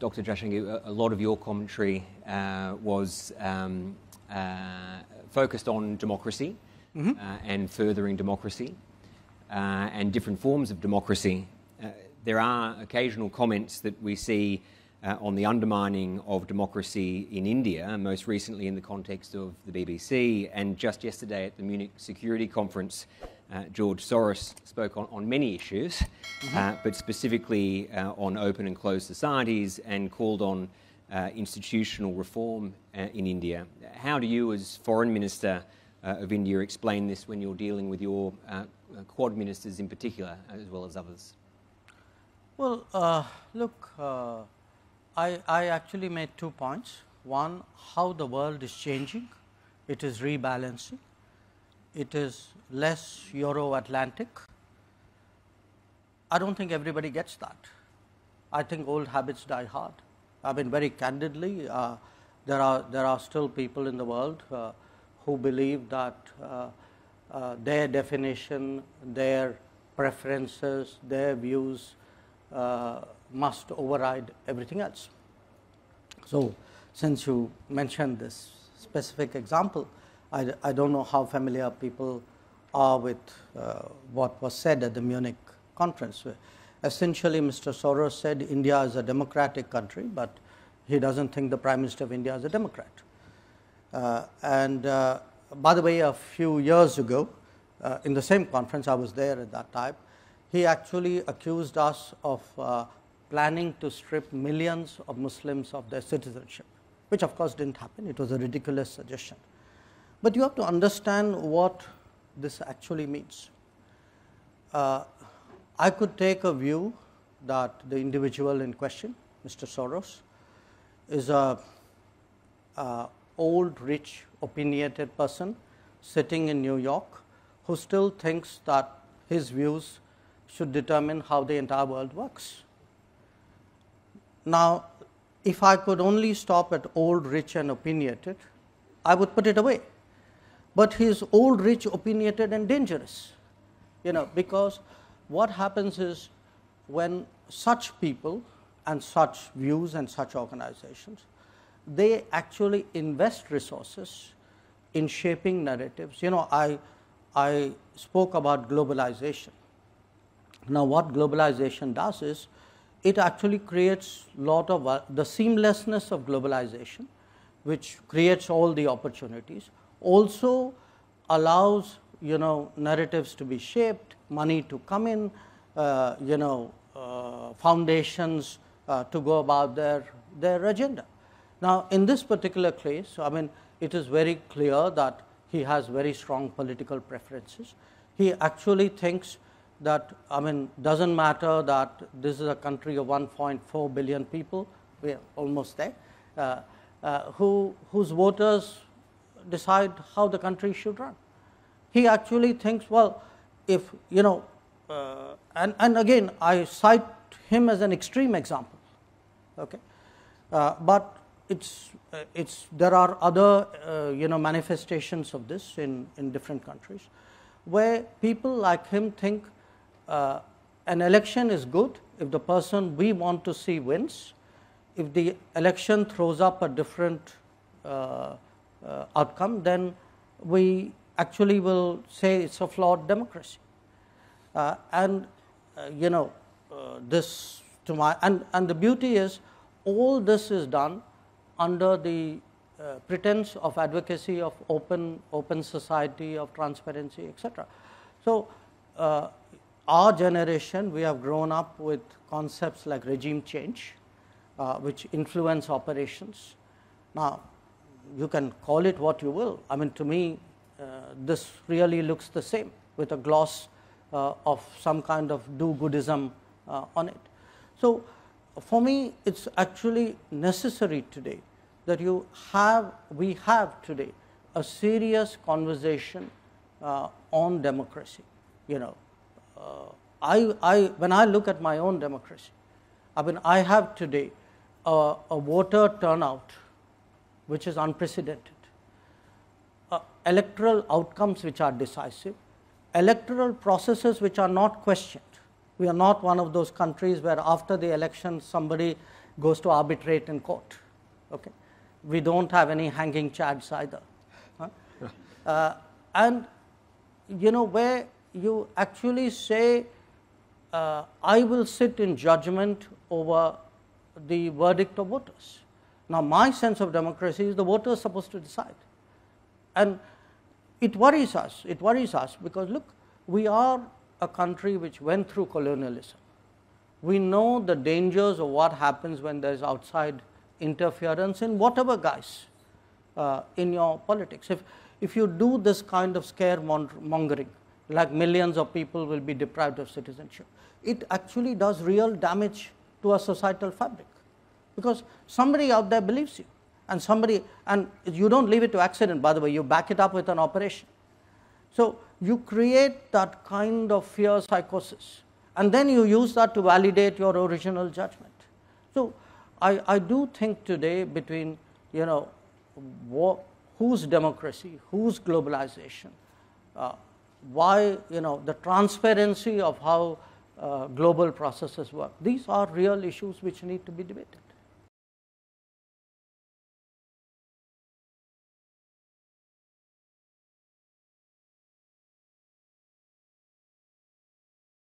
Dr. Jaishnankar, a lot of your commentary was focused on democracy and furthering democracy and different forms of democracy. There are occasional comments that we see on the undermining of democracy in India, most recently in the context of the BBC, and just yesterday at the Munich Security Conference, George Soros spoke on many issues, but specifically on open and closed societies, and called on institutional reform in India. How do you, as Foreign Minister of India, explain this when you're dealing with your Quad ministers in particular, as well as others? Well, look, I actually made 2 points. One, how the world is changing. It is rebalancing. It is less Euro-Atlantic. I don't think everybody gets that. I think old habits die hard. I mean, very candidly, there are still people in the world who believe that their definition, their preferences, their views must override everything else. So, since you mentioned this specific example, I don't know how familiar people are with what was said at the Munich conference. Essentially, Mr. Soros said India is a democratic country, but he doesn't think the Prime Minister of India is a Democrat. By the way, a few years ago, in the same conference, I was there at that time, he actually accused us of planning to strip millions of Muslims of their citizenship, which of course didn't happen. It was a ridiculous suggestion. But you have to understand what this actually means. I could take a view that the individual in question, Mr. Soros, is a old, rich, opinionated person sitting in New York who still thinks that his views should determine how the entire world works. Now, if I could only stop at old, rich and opinionated, I would put it away. But he is old, rich, opinionated and dangerous, because what happens is when such people and such views and such organizations, they actually invest resources in shaping narratives. I spoke about globalization. Now, what globalization does is it actually creates lot of the seamlessness of globalization, which creates all the opportunities, also allows narratives to be shaped, money to come in, foundations to go about their agenda. Now, in this particular case, I mean, it is very clear that he has very strong political preferences. He actually thinks that, I mean, doesn't matter that this is a country of 1.4 billion people, we are almost there, whose voters decide how the country should run. He actually thinks, well, if, and again, I cite him as an extreme example, okay, but there are other, manifestations of this in different countries, where people like him think an election is good if the person we want to see wins. If the election throws up a different outcome, then we actually will say it's a flawed democracy. This to my and the beauty is all this is done under the pretense of advocacy of open society, of transparency, etc. So, our generation, we have grown up with concepts like regime change, which influence operations. Now, you can call it what you will. I mean, to me, this really looks the same, with a gloss of some kind of do-goodism on it. So, for me, it's actually necessary today that we have today a serious conversation on democracy. When I look at my own democracy, I mean, I have today a voter turnout which is unprecedented, electoral outcomes which are decisive, electoral processes which are not questioned. We are not one of those countries where after the election somebody goes to arbitrate in court. Okay? We don't have any hanging chads either. And where you actually say, I will sit in judgment over the verdict of voters. Now, my sense of democracy is the voters are supposed to decide. And it worries us because look, we are a country which went through colonialism. We know the dangers of what happens when there is outside interference in whatever guise in your politics. If you do this kind of scaremongering, like millions of people will be deprived of citizenship, it actually does real damage to our societal fabric, because somebody out there believes you, and you don't leave it to accident, by the way, you back it up with an operation. So you create that kind of fear psychosis, and then you use that to validate your original judgment. So I do think today between, whose democracy, whose globalization, why, the transparency of how global processes work, these are real issues which need to be debated.